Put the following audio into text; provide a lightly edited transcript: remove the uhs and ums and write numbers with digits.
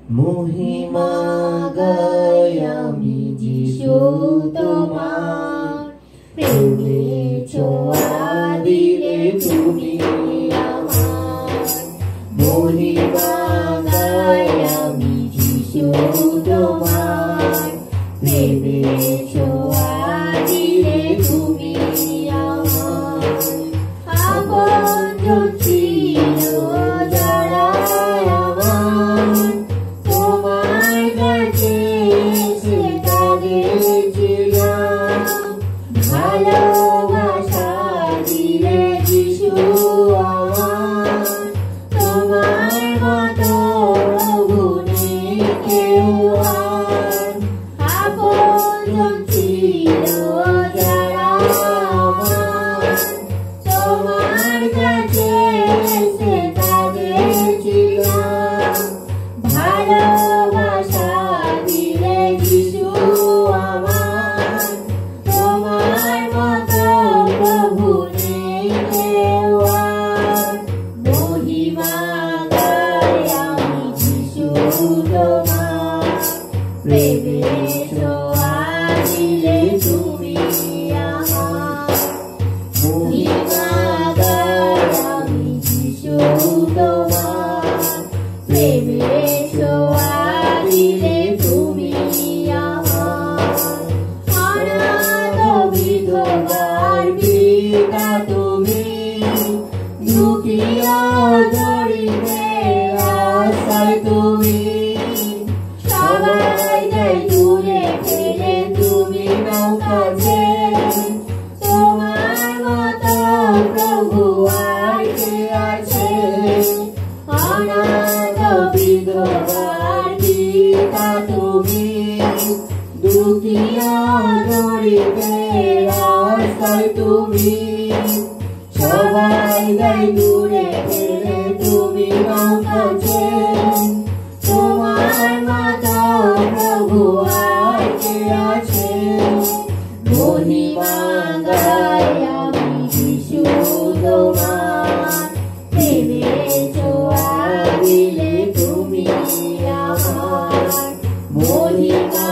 महिमा गाय आमी जिशु तोमार प्रेमे छोया दिले तुमी आमार महिमा गाय आमी जिशु तोमार प्रेमे छोया दिले तुमी आमार आपन छिलो যারা আমার তোমার কাছে এসে কাঁদেছিলাম ভালোবাসা দিলে যিশু আমার তোমার মতো প্রভু নেই কেউ আর আপনজন ছিল যারা আমার তোমার কাছে এসে কাঁদেছিলাম ভালোবাসা দিলে যিশু আমার তোমার মতো প্রভু নেই কেউ আর মহিমা গাই আমি যিশু তোমার প্রেমে ছোঁয়া দিলে তুমি আমার মহিমা গাই আমি যিশু তোমার প্রেমে ছোঁয়া দিলে তুমি আমার অনাথ বিধবার পিতা তুমি দুঃখীয় গরিবের আশ্রয় তুমি সবাইকে দূরে ফেলে তুমি নৌকাছে তোমার মতো প্রভু আর কে আছে অনাথ বিধবার পিতা তুমি দুঃখীয় গরিবের আশ্রয় তুমি সবাইকে দূরে ফেলে তুমি নৌকাছে তোমার মতো প্রভু আর কে আছে মহিমা গাই আমি যিশু তোমার প্রেমে ছোঁয়া দিলে তুমি আমার মহিমা